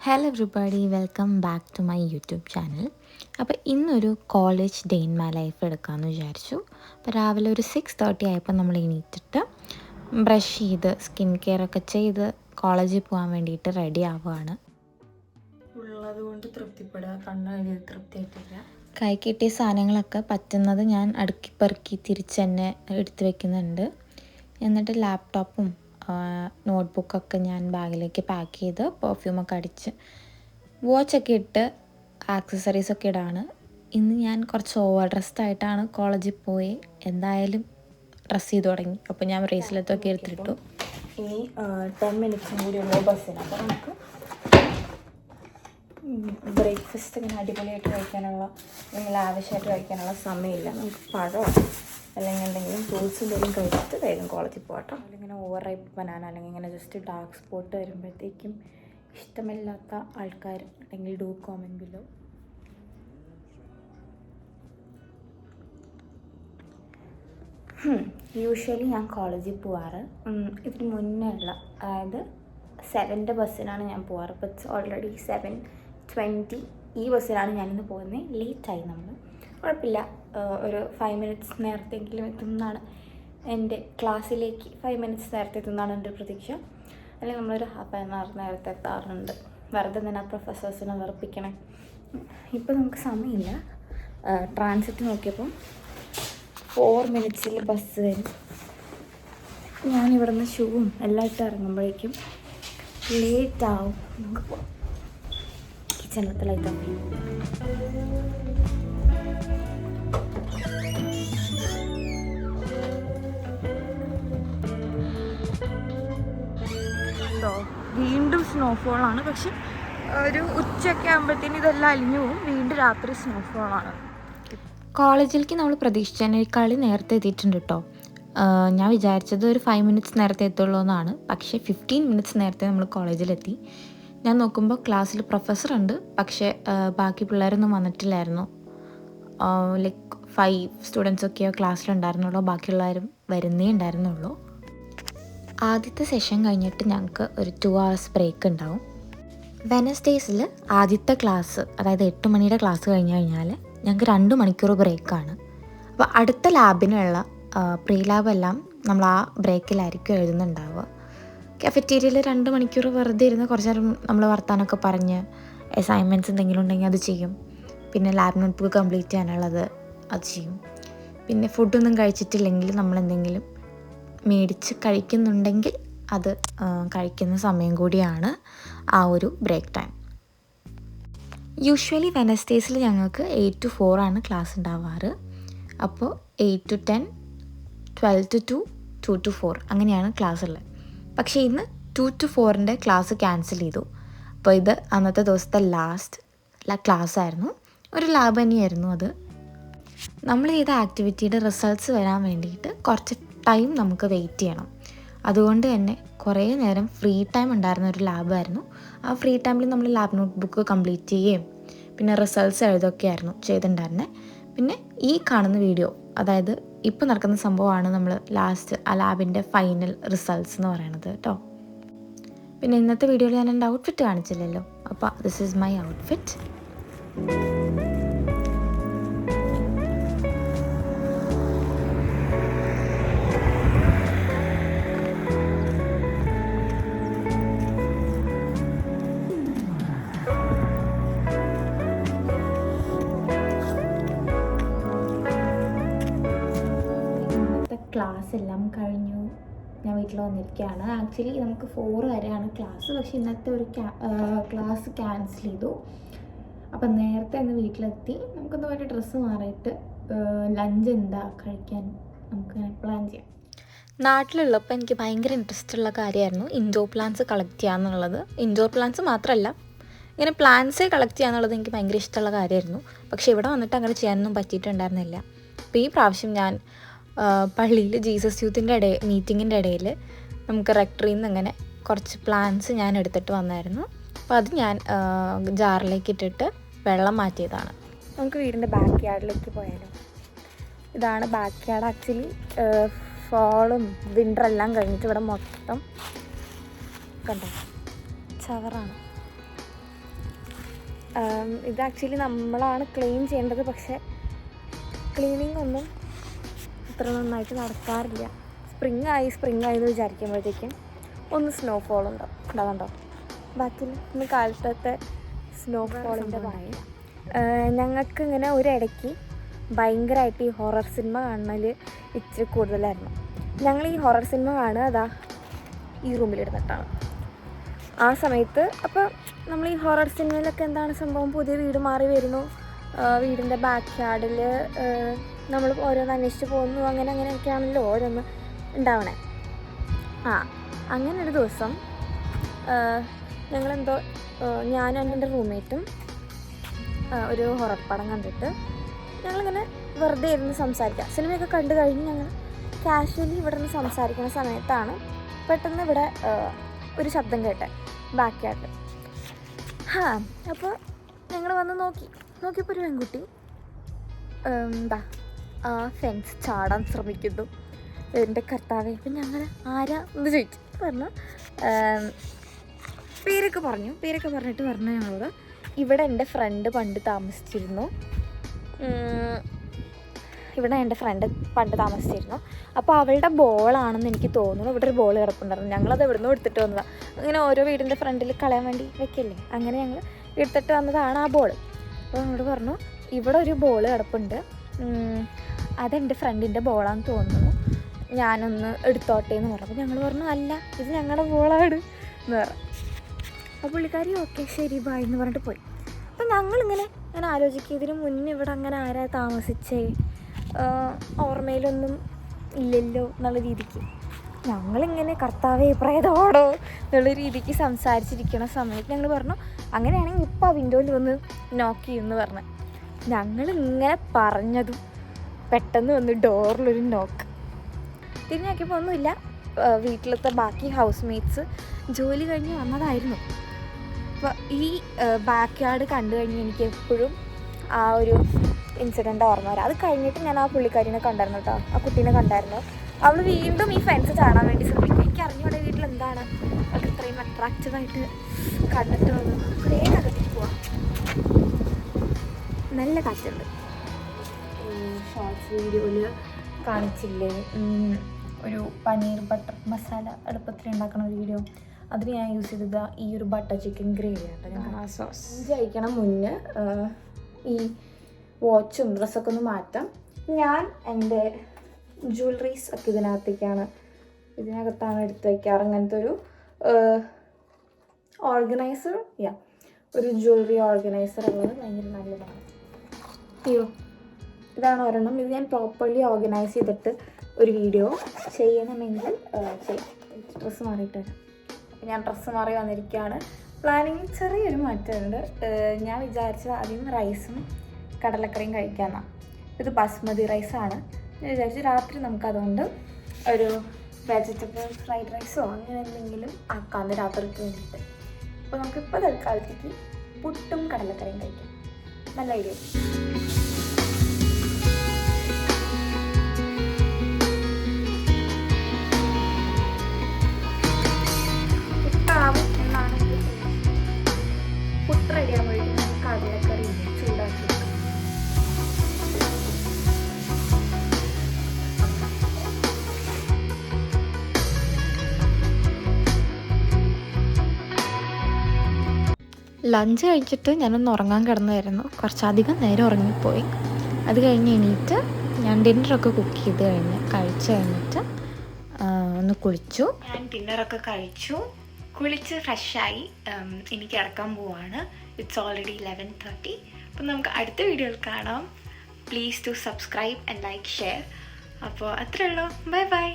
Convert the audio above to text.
Hello everybody, welcome back to my YouTube channel. അപ്പോൾ ഇന്നൊരു college day in my life എടുക്കാമെന്ന് വിചാരിച്ചു. അപ്പോൾ രാവിലെ ഒരു 6:30 ആയപ്പോൾ നമ്മൾ എണീറ്റിട്ട് ബ്രഷ് ചെയ്ത് സ്കിൻ കെയർ ഒക്കെ ചെയ്ത് കോളേജിൽ പോകാൻ വേണ്ടിയിട്ട് റെഡി ആവുകയാണ്. ഉള്ളതുകൊണ്ട് തൃപ്തിപ്പെടുക, കണ്ണ് തൃപ്തിയായിട്ടില്ല. കൈ കിട്ടിയ സാധനങ്ങളൊക്കെ പറ്റുന്നത് ഞാൻ അടുക്കി പെറുക്കി തിരിച്ച് തന്നെ എടുത്ത് വെക്കുന്നുണ്ട്. എന്നിട്ട് ലാപ്ടോപ്പും നോട്ട്ബുക്കൊക്കെ ഞാൻ ബാഗിലേക്ക് പാക്ക് ചെയ്ത് പെർഫ്യൂമൊക്കെ അടിച്ച് വാച്ചൊക്കെ ഇട്ട് ആക്സസറീസൊക്കെ ഇടാണ്. ഇന്ന് ഞാൻ കുറച്ച് ഓവർ ഡ്രസ്ഡായിട്ടാണ് കോളേജിൽ പോയി. എന്തായാലും ഡ്രസ്സ് ചെയ്ത് തുടങ്ങി. അപ്പോൾ ഞാൻ ബ്രേസ്ലെറ്റൊക്കെ എടുത്തിട്ടു. ഇനി 10 മിനിറ്റ്സും കൂടിയുള്ള ബസ്സിന്. അപ്പോൾ നമുക്ക് ബ്രേക്ക്ഫാസ്റ്റ് ഇങ്ങനെ അടിപൊളിയായിട്ട് കഴിക്കാനുള്ള, അല്ലെങ്കിൽ ആവശ്യമായിട്ട് കഴിക്കാനുള്ള സമയമില്ല. നമുക്ക് പഴമോ അല്ലെങ്കിൽ എന്തെങ്കിലും ഫ്രൂട്ട്സ് എന്തെങ്കിലും കഴിച്ചിട്ട് വേഗം കോളേജിൽ പോകട്ടോ. അല്ലെങ്കിൽ ഓവർ റൈപ്പ് ബനാന അല്ലെങ്കിൽ ഇങ്ങനെ ജസ്റ്റ് ഡാർക്ക് സ്പോട്ട് വരുമ്പോഴത്തേക്കും ഇഷ്ടമില്ലാത്ത ആൾക്കാർ അല്ലെങ്കിൽ ഡു കോമെൻറ്റ് ബിലോ. യൂഷ്വലി ഞാൻ കോളേജിൽ പോവാറ് ഇതിന് മുന്നേ ഉള്ള, അതായത് 7 ബസ്സിനാണ് ഞാൻ പോവാറ്. ഇപ്പോൾ ഇറ്റ്സ് ഓൾറെഡി 7:20. ഈ ബസ്സിലാണ് ഞാനിന്ന് പോകുന്നത്. ലേറ്റായി നമ്മൾ, കുഴപ്പമില്ല. ഒരു 5 മിനിറ്റ്സ് നേരത്തെങ്കിലും എത്തുന്നതാണ് എൻ്റെ ക്ലാസ്സിലേക്ക്. 5 മിനിറ്റ്സ് നേരത്തെ എത്തുന്നതാണ് എൻ്റെ പ്രതീക്ഷ. അല്ലെങ്കിൽ നമ്മളൊരു ഹാഫ് ആൻ അവർ നേരത്തെ എത്താറുണ്ട്. വെറുതെ തന്നെ പ്രൊഫസേഴ്സിനെ വെറുപ്പിക്കണേ. ഇപ്പോൾ നമുക്ക് സമയമില്ല. ട്രാൻസിറ്റ് നോക്കിയപ്പം 4 മിനിറ്റ്സിൽ ബസ് വരും. ഞാനിവിടുന്ന് ഷൂവും എല്ലാം ഇട്ട് ഇറങ്ങുമ്പോഴേക്കും ലേറ്റാവും. നമുക്ക് പോകാം. കിച്ചണിലത്തെ ലൈറ്റ് ഓഫ് ചെയ്യും. വീണ്ടും സ്നോഫോളാണ്. പക്ഷെ ഒരു ഉച്ചയൊക്കെ ആകുമ്പോഴത്തേന് ഇതെല്ലാം അലിഞ്ഞു പോകും. വീണ്ടും രാത്രി സ്നോഫോളാണ്. കോളേജിലേക്ക് നമ്മൾ പ്രതീക്ഷിച്ചതിനേക്കാൾ നേരത്തെ എത്തിയിട്ടുണ്ട് കേട്ടോ. ഞാൻ വിചാരിച്ചത് ഒരു 5 മിനിറ്റ്സ് നേരത്തെ എത്തുള്ളൂ എന്നാണ്. പക്ഷേ 15 മിനിറ്റ്സ് നേരത്തെ നമ്മൾ കോളേജിലെത്തി. ഞാൻ നോക്കുമ്പോൾ ക്ലാസ്സിൽ പ്രൊഫസറുണ്ട്, പക്ഷേ ബാക്കി പിള്ളേരൊന്നും വന്നിട്ടില്ലായിരുന്നു. ലൈക്ക് 5 സ്റ്റുഡൻസൊക്കെയോ ക്ലാസ്സിലുണ്ടായിരുന്നുള്ളൂ. ബാക്കിയുള്ളവരും വരുന്നേ ഉണ്ടായിരുന്നുള്ളൂ. ആദ്യത്തെ സെഷൻ കഴിഞ്ഞിട്ട് ഞങ്ങൾക്ക് ഒരു 2 hours ബ്രേക്ക് ഉണ്ടാവും. വെനസ്ഡേയ്സിൽ ആദ്യത്തെ ക്ലാസ്, അതായത് 8 മണിയുടെ ക്ലാസ് കഴിഞ്ഞ് കഴിഞ്ഞാൽ ഞങ്ങൾക്ക് 2 മണിക്കൂർ ബ്രേക്കാണ്. അപ്പോൾ അടുത്ത ലാബിനുള്ള പ്രീ ലാബെല്ലാം നമ്മൾ ആ ബ്രേക്കിലായിരിക്കും എഴുതുന്നുണ്ടാവുക. കഫറ്റീരിയയിൽ 2 മണിക്കൂർ വെറുതെ ഇരുന്ന് കുറച്ച് നേരം നമ്മൾ വർത്താനമൊക്കെ പറഞ്ഞ് അസൈൻമെൻറ്റ്സ് എന്തെങ്കിലും ഉണ്ടെങ്കിൽ അത് ചെയ്യും. പിന്നെ ലാബ് നോട്ട്ബുക്ക് കംപ്ലീറ്റ് ചെയ്യാനുള്ളത് അത് ചെയ്യും. പിന്നെ ഫുഡൊന്നും കഴിച്ചിട്ടില്ലെങ്കിൽ നമ്മളെന്തെങ്കിലും മേടിച്ച് കഴിക്കുന്നുണ്ടെങ്കിൽ അത് കഴിക്കുന്ന സമയം കൂടിയാണ് ആ ഒരു ബ്രേക്ക് ടൈം. യൂഷ്വലി വെനസ്ഡേയ്സിൽ ഞങ്ങൾക്ക് 8 to 4 ആണ് ക്ലാസ് ഉണ്ടാവാറ്. അപ്പോൾ 8 to 10, 12 to 2, 2 to 4 അങ്ങനെയാണ് ക്ലാസ് ഉള്ളത്. പക്ഷേ ഇന്ന് 2 to 4ൻ്റെ ക്ലാസ് ക്യാൻസൽ ചെയ്തു. അപ്പോൾ ഇത് അന്നത്തെ ദിവസത്തെ ലാസ്റ്റ് ക്ലാസ് ആയിരുന്നു. ഒരു ലാബ് തന്നെയായിരുന്നു അത്. നമ്മൾ ചെയ്ത ആക്ടിവിറ്റിയുടെ റിസൾട്ട്സ് വരാൻ വേണ്ടിയിട്ട് കുറച്ച് ടൈം നമുക്ക് വെയിറ്റ് ചെയ്യണം. അതുകൊണ്ട് തന്നെ കുറേ നേരം ഫ്രീ ടൈം ഉണ്ടായിരുന്ന ഒരു ലാബായിരുന്നു. ആ ഫ്രീ ടൈമിൽ നമ്മൾ ലാബ് നോട്ട്ബുക്ക് കംപ്ലീറ്റ് ചെയ്യുകയും പിന്നെ റിസൾട്ട്സ് എഴുതൊക്കെയായിരുന്നു ചെയ്തിട്ടുണ്ടായിരുന്നത്. പിന്നെ ഈ കാണുന്ന വീഡിയോ, അതായത് ഇപ്പോൾ നടക്കുന്ന സംഭവമാണ് നമ്മൾ ലാസ്റ്റ് ആ ലാബിൻ്റെ ഫൈനൽ റിസൾട്ട്സ് എന്ന് പറയുന്നത് കേട്ടോ. പിന്നെ ഇന്നത്തെ വീഡിയോയിൽ ഞാൻ എൻ്റെ ഔട്ട്ഫിറ്റ് കാണിച്ചില്ലല്ലോ. അപ്പോൾ this is my outfit. Class എല്ലാം കഴിഞ്ഞു. ഞാൻ വീട്ടിൽ വന്നിരിക്കുകയാണ്. ആക്ച്വലി നമുക്ക് 4 വരെയാണ് ക്ലാസ്. പക്ഷേ ഇന്നത്തെ ഒരു ക്ലാസ് ക്യാൻസൽ ചെയ്തു. അപ്പം നേരത്തെ ഒന്ന് വീട്ടിലെത്തി. നമുക്കൊന്ന് ഒരു ഡ്രസ്സ് മാറിയിട്ട് ലഞ്ച് എന്താ കഴിക്കാൻ നമുക്ക് പ്ലാൻ ചെയ്യാം. നാട്ടിലുള്ളപ്പോൾ എനിക്ക് ഭയങ്കര ഇൻട്രസ്റ്റ് ഉള്ള കാര്യമായിരുന്നു ഇൻഡോർ പ്ലാന്റ്സ് കളക്ട് ചെയ്യുക എന്നുള്ളത്. ഇൻഡോർ പ്ലാന്റ്സ് മാത്രമല്ല, ഇങ്ങനെ പ്ലാന്റ്സേ കളക്ട് ചെയ്യുക എന്നുള്ളത് എനിക്ക് ഭയങ്കര ഇഷ്ടമുള്ള കാര്യമായിരുന്നു. പക്ഷേ ഇവിടെ വന്നിട്ട് അങ്ങനെ ചെയ്യാനൊന്നും പറ്റിയിട്ടുണ്ടായിരുന്നില്ല. അപ്പോൾ ഈ പ്രാവശ്യം ഞാൻ പള്ളിയിൽ ജീസസ് യൂത്തിൻ്റെ മീറ്റിങ്ങിൻ്റെ ഇടയിൽ നമുക്ക് റെക്ടറിയിൽ നിന്ന് അങ്ങനെ കുറച്ച് പ്ലാന്റ്സ് ഞാൻ എടുത്തിട്ട് വന്നായിരുന്നു. അപ്പോൾ അത് ഞാൻ ജാറിലേക്ക് ഇട്ടിട്ട് വെള്ളം മാറ്റിയതാണ്. നമുക്ക് വീടിൻ്റെ ബാക്ക് യാർഡിലേക്ക് പോയാലോ? ഇതാണ് ബാക്ക് യാർഡ്. ആക്ച്വലി ഫോളും വിൻ്ററെല്ലാം കഴിഞ്ഞിട്ട് ഇവിടെ മൊത്തം കണ്ടോ ചവറാണ്. ഇത് ആക്ച്വലി നമ്മളാണ് ക്ലീൻ ചെയ്യേണ്ടത്, പക്ഷേ ക്ലീനിങ് ഒന്നും അത്ര നന്നായിട്ട് നടക്കാറില്ല. സ്പ്രിങ് ആയി എന്ന് വിചാരിക്കുമ്പോഴത്തേക്കും ഒന്ന് സ്നോഫോൾ ഉണ്ടാവുന്നുണ്ടോ. ബാക്കി ഇന്ന് കാലത്തെ സ്നോഫോളിൻ്റെ ഭയം. ഞങ്ങൾക്ക് ഇങ്ങനെ ഒരിടയ്ക്ക് ഭയങ്കരമായിട്ട് ഈ ഹൊറർ സിനിമ കാണൽ ഇച്ചിരി കൂടുതലായിരുന്നു. ഞങ്ങൾ ഈ ഹൊറർ സിനിമ കാണുക അതാ ഈ റൂമിലിരുന്നിട്ടാണ്. ആ സമയത്ത് അപ്പോൾ നമ്മൾ ഈ ഹൊറർ സിനിമയിലൊക്കെ എന്താണ് സംഭവം, പുതിയ വീട് മാറി വരുന്നു, വീടിൻ്റെ ബാക്ക് യാർഡിൽ നമ്മൾ ഓരോന്ന് അന്വേഷിച്ച് പോകുന്നു, അങ്ങനെയൊക്കെയാണല്ലോ ഓരോന്ന് ഉണ്ടാവണേ. അങ്ങനെ ഒരു ദിവസം ഞങ്ങളെന്തോ ഞാനും എൻ്റെ റൂംമേറ്റും ഒരു ഹൊറർ പടം കണ്ടിട്ട് ഞങ്ങളിങ്ങനെ വെറുതെ ഇരുന്ന് സംസാരിക്കാം. സിനിമയൊക്കെ കണ്ടു കഴിഞ്ഞ് ഞങ്ങൾ കാഷ്വലി ഇവിടെ നിന്ന് സംസാരിക്കുന്ന സമയത്താണ് പെട്ടെന്ന് ഇവിടെ ഒരു ശബ്ദം കേട്ടെ ബാക്ക് യാർഡിൽ. അപ്പോൾ ഞങ്ങൾ വന്ന് നോക്കിയപ്പോൾ ഒരു പെൺകുട്ടി ആ ഫെൻസ് ചാടാൻ ശ്രമിക്കുന്നു. എൻ്റെ കർത്താവേ. അപ്പം ഞങ്ങൾ ആരാ എന്ന് ചോദിച്ചു. പറഞ്ഞു പേരൊക്കെ പറഞ്ഞിട്ട് പറഞ്ഞു ഞങ്ങളോട് ഇവിടെ എൻ്റെ ഫ്രണ്ട് പണ്ട് താമസിച്ചിരുന്നു. അപ്പോൾ അവളുടെ ബോളാണെന്ന് എനിക്ക് തോന്നുന്നു. ഇവിടെ ഒരു ബോൾ കിടപ്പുണ്ടായിരുന്നു. ഞങ്ങളത് എവിടെ നിന്നും എടുത്തിട്ട് വന്നതാണ്. അങ്ങനെ ഓരോ വീടിൻ്റെ ഫ്രണ്ടിൽ കളയാൻ വേണ്ടി വെക്കില്ലേ, അങ്ങനെ ഞങ്ങൾ എടുത്തിട്ട് വന്നതാണ് ആ ബോൾ. അപ്പോൾ നമ്മളോട് പറഞ്ഞു ഇവിടെ ഒരു ബോൾ കിടപ്പുണ്ട്, അതെൻ്റെ ഫ്രണ്ടിൻ്റെ ബോളാണെന്ന് തോന്നുന്നു, ഞാനൊന്ന് എടുത്തോട്ടെ എന്ന് പറഞ്ഞു. അപ്പോൾ ഞങ്ങൾ പറഞ്ഞു അല്ല, ഇത് ഞങ്ങളുടെ ബോളാണ് എന്ന് പറഞ്ഞു. അപ്പോൾ പുള്ളിക്കാരി ഓക്കെ ശരി ബായ് എന്ന് പറഞ്ഞിട്ട് പോയി. അപ്പോൾ ഞങ്ങളിങ്ങനെ ആലോചിക്കുക, ഇതിന് മുന്നേ ഇവിടെ അങ്ങനെ ആരാ താമസിച്ചേ, ഓർമ്മയിലൊന്നും ഇല്ലല്ലോ എന്നുള്ള രീതിക്ക് ഞങ്ങളിങ്ങനെ കർത്താവേ പ്രേതമാണോ എന്നുള്ള രീതിക്ക് സംസാരിച്ചിരിക്കുന്ന സമയത്ത് ഞങ്ങൾ പറഞ്ഞു അങ്ങനെയാണെങ്കിൽ ഇപ്പോൾ ആ വിൻഡോയിൽ വന്ന് നോക്ക് ചെയ്യുമെന്ന് പറഞ്ഞു. ഞങ്ങളിങ്ങനെ പറഞ്ഞതും പെട്ടെന്ന് വന്ന് ഡോറിലൊരു നോക്ക്. തിരിഞ്ഞാക്കിയപ്പോൾ ഒന്നുമില്ല, വീട്ടിലത്തെ ബാക്കി ഹൗസ് മേറ്റ്സ് ജോലി കഴിഞ്ഞ് വന്നതായിരുന്നു. അപ്പോൾ ഈ ബാക്ക് യാർഡ് കണ്ടു കഴിഞ്ഞ് എനിക്ക് എപ്പോഴും ആ ഒരു ഇൻസിഡൻ്റ് ഓർമ്മ വരാം. അത് കഴിഞ്ഞിട്ട് ഞാൻ ആ പുള്ളിക്കാരിനെ കണ്ടായിരുന്നു കേട്ടോ, ആ കുട്ടീനെ കണ്ടായിരുന്നു. അവൾ വീണ്ടും ഈ ഫെൻസ് ചാടാൻ വേണ്ടി ശ്രമിക്കും. എനിക്ക് അറിഞ്ഞൂടെ വീട്ടിൽ എന്താണ് അവൾക്ക് ഇത്രയും അട്രാക്റ്റീവായിട്ട് കണ്ടിട്ട് വന്നു. കുറേ അകത്തേക്ക് പോവാം, നല്ല കാറ്റുണ്ട്. ഷോർട്സ് വീഡിയോയിൽ കാണിച്ചില്ലേ ഒരു പനീർ ബട്ടർ മസാല എളുപ്പത്തിൽ ഉണ്ടാക്കുന്ന ഒരു വീഡിയോ, അതിന് ഞാൻ യൂസ് ചെയ്തത് ഈ ഒരു ബട്ടർ ചിക്കൻ ഗ്രേവി ആട്ടോ. ഞാൻ ആ സോസ് കഴിക്കണം മുന്നേ ഈ വാച്ചും ഡ്രസ്സൊക്കെ ഒന്ന് മാറ്റാം. ഞാൻ എൻ്റെ ജ്വല്ലറീസ് ഒക്കെ ഇതിനകത്താണ് എടുത്ത് വയ്ക്കാറ്. അങ്ങനത്തെ ഒരു ഓർഗനൈസർ, ഒരു ജ്വല്ലറി ഓർഗനൈസർ ഉള്ളത് ഭയങ്കര നല്ലതാണ്. ഇതാണ് ഒരെണ്ണം. ഇത് ഞാൻ പ്രോപ്പർലി ഓർഗനൈസ് ചെയ്തിട്ട് ഒരു വീഡിയോ ചെയ്യണമെങ്കിൽ ഡ്രസ്സ് മാറിയിട്ട് വരാം. ഞാൻ ഡ്രസ്സ് മാറി വന്നിരിക്കുകയാണ്. പ്ലാനിങ് ചെറിയൊരു മാറ്റമുണ്ട്. ഞാൻ വിചാരിച്ചത് ആദ്യം റൈസും കടലക്കറിയും കഴിക്കാമെന്നാണ്. ഇത് ബസ്മതി റൈസാണ്. ഞാൻ വിചാരിച്ചു രാത്രി നമുക്കതുകൊണ്ട് ഒരു വെജിറ്റബിൾ ഫ്രൈഡ് റൈസോ അങ്ങനെ എന്തെങ്കിലും ആക്കാമെന്ന് രാത്രിക്ക് വേണ്ടിയിട്ട്. അപ്പോൾ നമുക്കിപ്പോൾ തൽക്കാലത്തേക്ക് പുട്ടും കടലക്കറിയും കഴിക്കാം. നല്ല ഐഡിയ. പുട്ട് റെഡിയാകുമ്പോഴേക്കും നമുക്ക് കടലക്കറി ചൂടാക്കി വെക്കാം. ലഞ്ച് കഴിച്ചിട്ട് ഞാനൊന്ന് ഉറങ്ങാൻ കിടന്നായിരുന്നു. കുറച്ചധികം നേരം ഉറങ്ങിപ്പോയി. അത് കഴിഞ്ഞ് എണീറ്റ് ഞാൻ ഡിന്നറൊക്കെ കുക്ക് ചെയ്ത് കഴിച്ച് കഴിഞ്ഞിട്ട് ഒന്ന് കുളിച്ചു. ഞാൻ ഡിന്നറൊക്കെ കഴിച്ചു, കുളിച്ച് ഫ്രഷായി ഇനി കിടക്കാൻ പോവാണ്. It's already 11:30. അപ്പം നമുക്ക് അടുത്ത വീഡിയോയിൽ കാണാം. Please to subscribe and like share. അപ്പോൾ അത്രേ ഉള്ളൂ. Bye by.